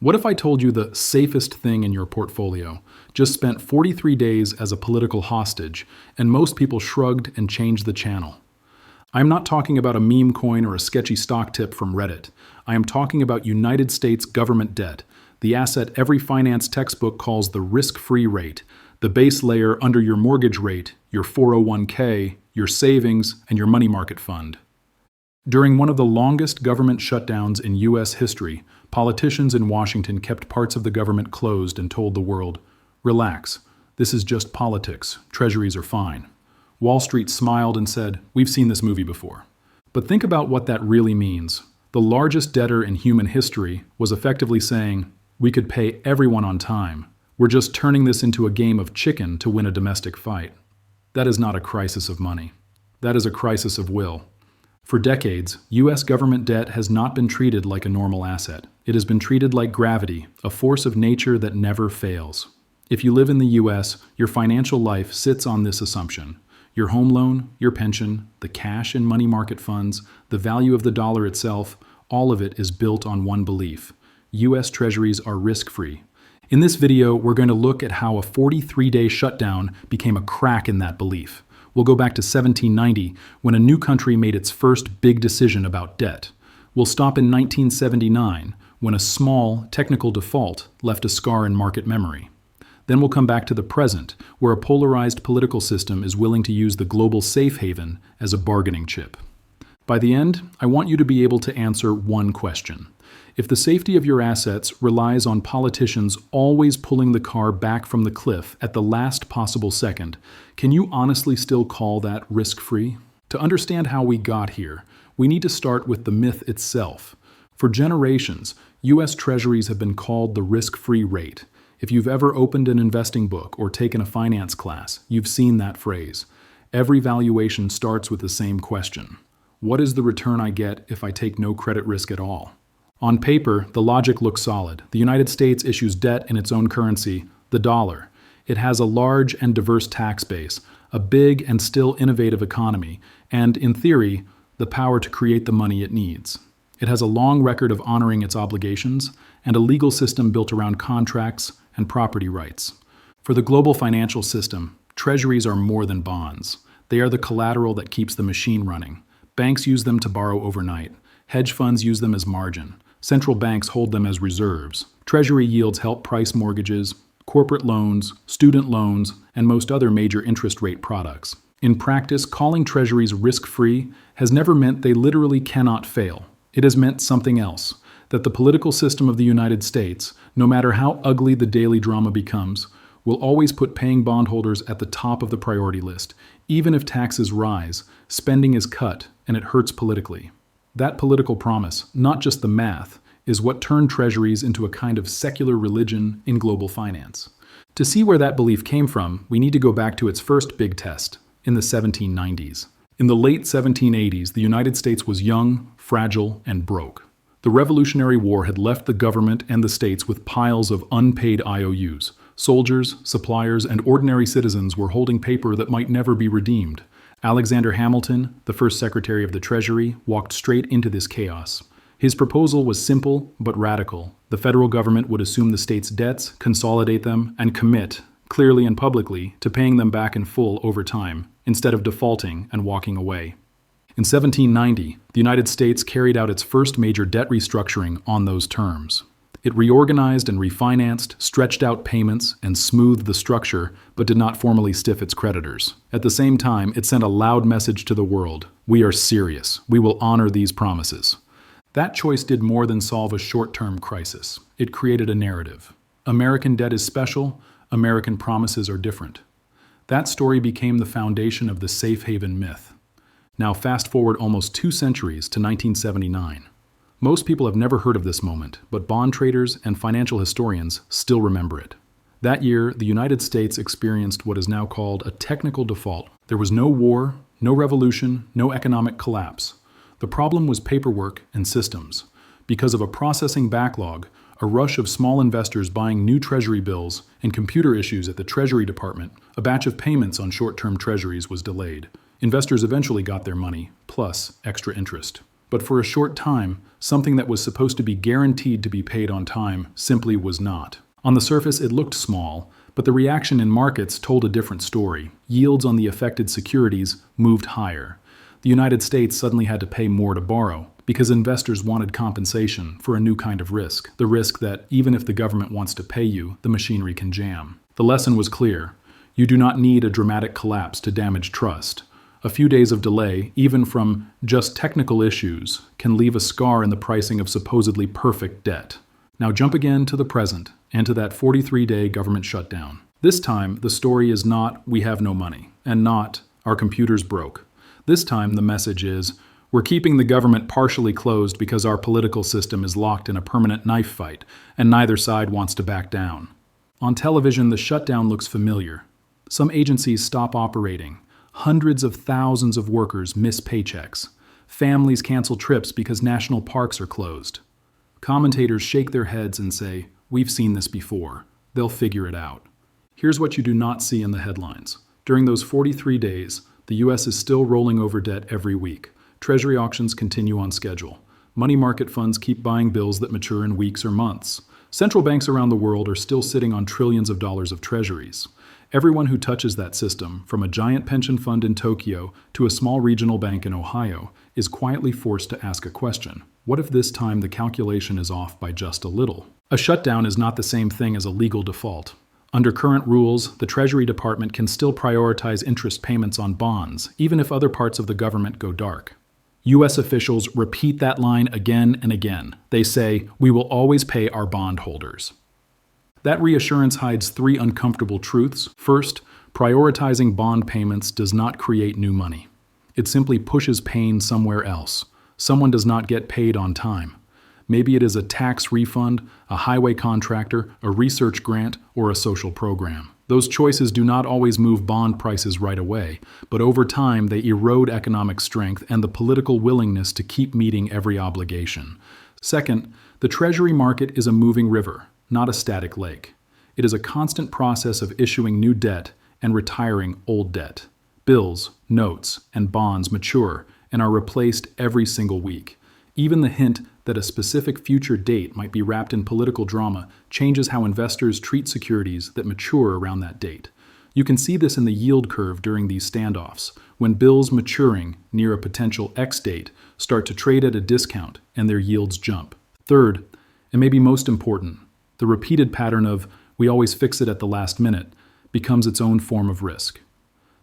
What if I told you the safest thing in your portfolio just spent 43 days as a political hostage, and most people shrugged and changed the channel? I'm not talking about a meme coin or a sketchy stock tip from Reddit. I am talking about United States government debt, the asset every finance textbook calls the risk-free rate, the base layer under your mortgage rate, your 401k, your savings, and your money market fund. During one of the longest government shutdowns in U.S. history, politicians in Washington kept parts of the government closed and told the world, "Relax, this is just politics, treasuries are fine." Wall Street smiled and said, "We've seen this movie before." But think about what that really means. The largest debtor in human history was effectively saying, "We could pay everyone on time. We're just turning this into a game of chicken to win a domestic fight." That is not a crisis of money. That is a crisis of will. For decades, U.S. government debt has not been treated like a normal asset. It has been treated like gravity, a force of nature that never fails. If you live in the U.S., your financial life sits on this assumption. Your home loan, your pension, the cash and money market funds, the value of the dollar itself, all of it is built on one belief. U.S. Treasuries are risk-free. In this video, we're going to look at how a 43-day shutdown became a crack in that belief. We'll go back to 1790, when a new country made its first big decision about debt. We'll stop in 1979, when a small, technical default left a scar in market memory. Then we'll come back to the present, where a polarized political system is willing to use the global safe haven as a bargaining chip. By the end, I want you to be able to answer one question. If the safety of your assets relies on politicians always pulling the car back from the cliff at the last possible second, can you honestly still call that risk-free? To understand how we got here, we need to start with the myth itself. For generations, U.S. Treasuries have been called the risk-free rate. If you've ever opened an investing book or taken a finance class, you've seen that phrase. Every valuation starts with the same question. What is the return I get if I take no credit risk at all? On paper, the logic looks solid. The United States issues debt in its own currency, the dollar. It has a large and diverse tax base, a big and still innovative economy, and, in theory, the power to create the money it needs. It has a long record of honoring its obligations and a legal system built around contracts and property rights. For the global financial system, treasuries are more than bonds. They are the collateral that keeps the machine running. Banks use them to borrow overnight. Hedge funds use them as margin. Central banks hold them as reserves. Treasury yields help price mortgages, corporate loans, student loans, and most other major interest rate products. In practice, calling treasuries risk-free has never meant they literally cannot fail. It has meant something else, that the political system of the United States, no matter how ugly the daily drama becomes, will always put paying bondholders at the top of the priority list. Even if taxes rise, spending is cut, and it hurts politically. That political promise, not just the math, is what turned treasuries into a kind of secular religion in global finance. To see where that belief came from, we need to go back to its first big test, in the 1790s. In the late 1780s, the United States was young, fragile, and broke. The Revolutionary War had left the government and the states with piles of unpaid IOUs. Soldiers, suppliers, and ordinary citizens were holding paper that might never be redeemed. Alexander Hamilton, the first Secretary of the Treasury, walked straight into this chaos. His proposal was simple but radical. The federal government would assume the states' debts, consolidate them, and commit, clearly and publicly, to paying them back in full over time, instead of defaulting and walking away. In 1790, the United States carried out its first major debt restructuring on those terms. It reorganized and refinanced, stretched out payments, and smoothed the structure, but did not formally stiff its creditors. At the same time, it sent a loud message to the world. We are serious. We will honor these promises. That choice did more than solve a short-term crisis. It created a narrative. American debt is special. American promises are different. That story became the foundation of the safe haven myth. Now fast forward almost 2 centuries to 1979. Most people have never heard of this moment, but bond traders and financial historians still remember it. That year, the United States experienced what is now called a technical default. There was no war, no revolution, no economic collapse. The problem was paperwork and systems. Because of a processing backlog, a rush of small investors buying new treasury bills, and computer issues at the Treasury Department, a batch of payments on short-term treasuries was delayed. Investors eventually got their money, plus extra interest. But for a short time, something that was supposed to be guaranteed to be paid on time simply was not. On the surface, it looked small, but the reaction in markets told a different story. Yields on the affected securities moved higher. The United States suddenly had to pay more to borrow because investors wanted compensation for a new kind of risk, the risk that even if the government wants to pay you, the machinery can jam. The lesson was clear. You do not need a dramatic collapse to damage trust. A few days of delay, even from just technical issues, can leave a scar in the pricing of supposedly perfect debt. Now jump again to the present and to that 43-day government shutdown. This time, the story is not "we have no money" and not "our computers broke." This time, the message is "we're keeping the government partially closed because our political system is locked in a permanent knife fight and neither side wants to back down." On television, the shutdown looks familiar. Some agencies stop operating. Hundreds of thousands of workers miss paychecks. Families cancel trips because national parks are closed. Commentators shake their heads and say, "We've seen this before. They'll figure it out." Here's what you do not see in the headlines. During those 43 days, the U.S. is still rolling over debt every week. Treasury auctions continue on schedule. Money market funds keep buying bills that mature in weeks or months. Central banks around the world are still sitting on trillions of dollars of treasuries. Everyone who touches that system, from a giant pension fund in Tokyo to a small regional bank in Ohio, is quietly forced to ask a question. What if this time the calculation is off by just a little? A shutdown is not the same thing as a legal default. Under current rules, the Treasury Department can still prioritize interest payments on bonds, even if other parts of the government go dark. U.S. officials repeat that line again and again. They say, "We will always pay our bondholders." That reassurance hides three uncomfortable truths. First, prioritizing bond payments does not create new money. It simply pushes pain somewhere else. Someone does not get paid on time. Maybe it is a tax refund, a highway contractor, a research grant, or a social program. Those choices do not always move bond prices right away, but over time they erode economic strength and the political willingness to keep meeting every obligation. Second, the Treasury market is a moving river, not a static lake. It is a constant process of issuing new debt and retiring old debt. Bills, notes, and bonds mature and are replaced every single week. Even the hint that a specific future date might be wrapped in political drama changes how investors treat securities that mature around that date. You can see this in the yield curve during these standoffs, when bills maturing near a potential X date start to trade at a discount and their yields jump. Third, and maybe most important, the repeated pattern of "we always fix it at the last minute" becomes its own form of risk.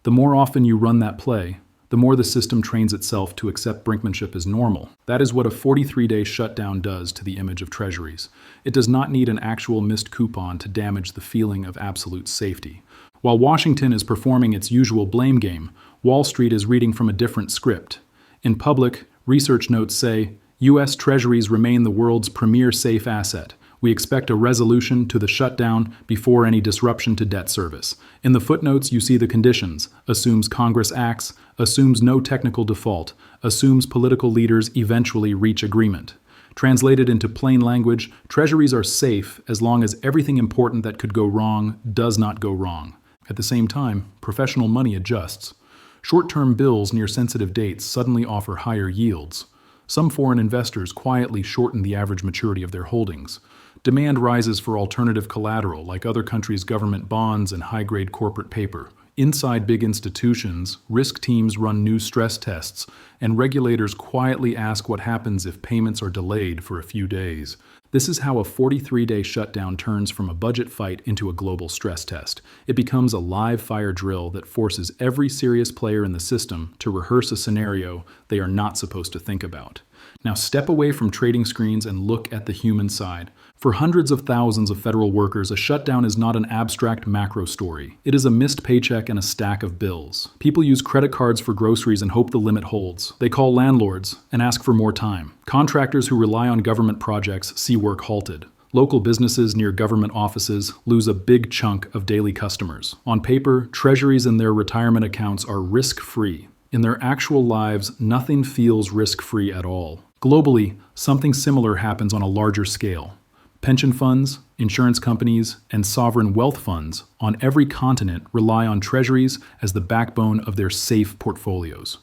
The more often you run that play, the more the system trains itself to accept brinkmanship as normal. That is what a 43-day shutdown does to the image of treasuries. It does not need an actual missed coupon to damage the feeling of absolute safety. While Washington is performing its usual blame game, Wall Street is reading from a different script. In public, research notes say, U.S. Treasuries remain the world's premier safe asset. We expect a resolution to the shutdown before any disruption to debt service. In the footnotes, you see the conditions. Assumes Congress acts, assumes no technical default, assumes political leaders eventually reach agreement. Translated into plain language, treasuries are safe as long as everything important that could go wrong does not go wrong. At the same time, professional money adjusts. Short-term bills near sensitive dates suddenly offer higher yields. Some foreign investors quietly shorten the average maturity of their holdings. Demand rises for alternative collateral like other countries' government bonds and high-grade corporate paper. Inside big institutions, risk teams run new stress tests, and regulators quietly ask what happens if payments are delayed for a few days. This is how a 43-day shutdown turns from a budget fight into a global stress test. It becomes a live fire drill that forces every serious player in the system to rehearse a scenario they are not supposed to think about. Now step away from trading screens and look at the human side. For hundreds of thousands of federal workers, a shutdown is not an abstract macro story. It is a missed paycheck and a stack of bills. People use credit cards for groceries and hope the limit holds. They call landlords and ask for more time. Contractors who rely on government projects see work halted. Local businesses near government offices lose a big chunk of daily customers. On paper, treasuries and their retirement accounts are risk-free. In their actual lives, nothing feels risk-free at all. Globally, something similar happens on a larger scale. Pension funds, insurance companies, and sovereign wealth funds on every continent rely on treasuries as the backbone of their safe portfolios.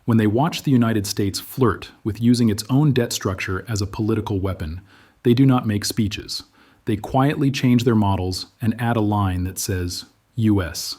When they watch the United States flirt with using its own debt structure as a political weapon, they do not make speeches. They quietly change their models and add a line that says, U.S.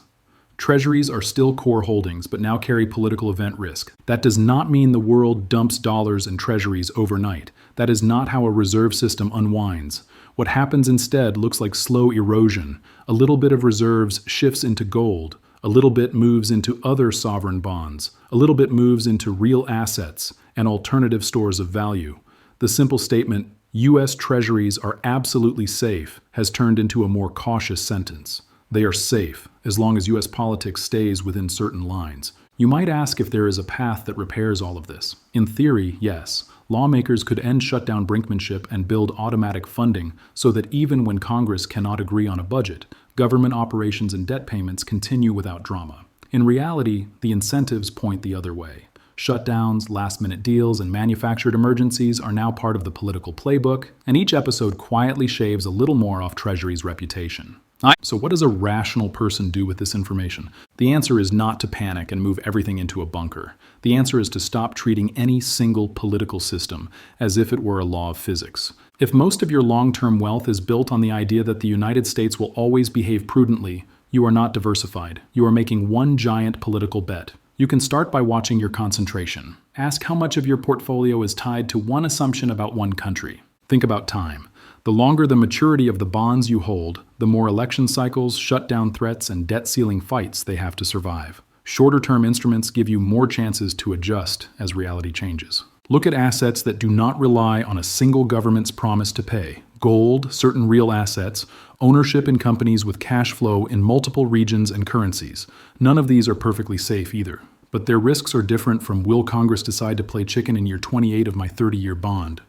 Treasuries are still core holdings, but now carry political event risk. That does not mean the world dumps dollars and treasuries overnight. That is not how a reserve system unwinds. What happens instead looks like slow erosion. A little bit of reserves shifts into gold. A little bit moves into other sovereign bonds. A little bit moves into real assets and alternative stores of value. The simple statement, U.S. Treasuries are absolutely safe, has turned into a more cautious sentence. They are safe, as long as U.S. politics stays within certain lines. You might ask if there is a path that repairs all of this. In theory, yes. Lawmakers could end shutdown brinkmanship and build automatic funding so that even when Congress cannot agree on a budget, government operations and debt payments continue without drama. In reality, the incentives point the other way. Shutdowns, last-minute deals, and manufactured emergencies are now part of the political playbook, and each episode quietly shaves a little more off Treasury's reputation. So what does a rational person do with this information? The answer is not to panic and move everything into a bunker. The answer is to stop treating any single political system as if it were a law of physics. If most of your long-term wealth is built on the idea that the United States will always behave prudently, you are not diversified. You are making one giant political bet. You can start by watching your concentration. Ask how much of your portfolio is tied to one assumption about one country. Think about time. The longer the maturity of the bonds you hold, the more election cycles, shutdown threats, and debt ceiling fights they have to survive. Shorter-term instruments give you more chances to adjust as reality changes. Look at assets that do not rely on a single government's promise to pay. Gold, certain real assets, ownership in companies with cash flow in multiple regions and currencies. None of these are perfectly safe either. But their risks are different from will Congress decide to play chicken in year 28 of my 30-year bond.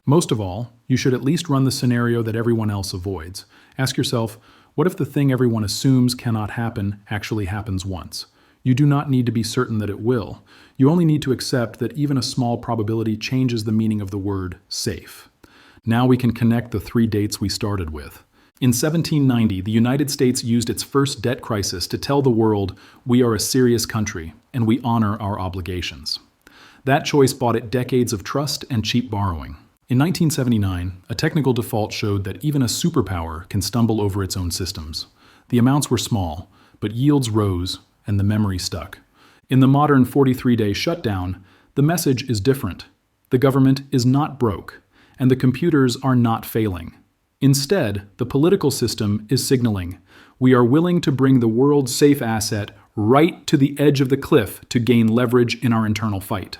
Most of all, you should at least run the scenario that everyone else avoids. Ask yourself, what if the thing everyone assumes cannot happen actually happens once? You do not need to be certain that it will. You only need to accept that even a small probability changes the meaning of the word safe. Now we can connect the 3 dates we started with. In 1790, the United States used its first debt crisis to tell the world, we are a serious country, and we honor our obligations. That choice bought it decades of trust and cheap borrowing. In 1979, a technical default showed that even a superpower can stumble over its own systems. The amounts were small, but yields rose, and the memory stuck. In the modern 43-day shutdown, the message is different. The government is not broke, and the computers are not failing. Instead, the political system is signaling, we are willing to bring the world's safe asset right to the edge of the cliff to gain leverage in our internal fight.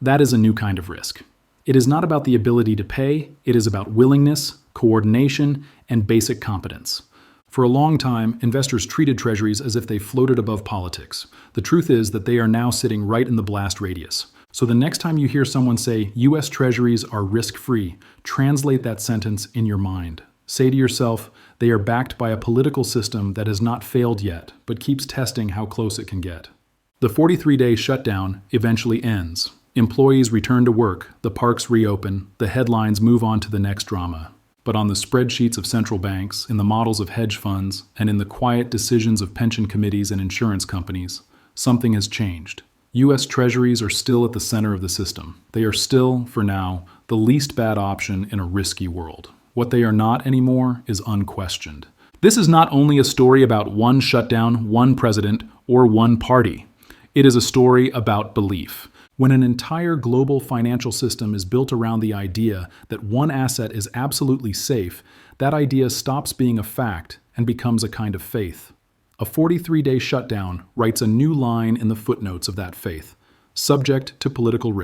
That is a new kind of risk. It is not about the ability to pay, it is about willingness, coordination, and basic competence. For a long time, investors treated treasuries as if they floated above politics. The truth is that they are now sitting right in the blast radius. So the next time you hear someone say, U.S. treasuries are risk-free, translate that sentence in your mind. Say to yourself, they are backed by a political system that has not failed yet, but keeps testing how close it can get. The 43-day shutdown eventually ends. Employees return to work, the parks reopen, the headlines move on to the next drama. But on the spreadsheets of central banks, in the models of hedge funds, and in the quiet decisions of pension committees and insurance companies, something has changed. U.S. Treasuries are still at the center of the system. They are still, for now, the least bad option in a risky world. What they are not anymore is unquestioned. This is not only a story about one shutdown, one president, or one party. It is a story about belief. When an entire global financial system is built around the idea that one asset is absolutely safe, that idea stops being a fact and becomes a kind of faith. A 43-day shutdown writes a new line in the footnotes of that faith, subject to political risk.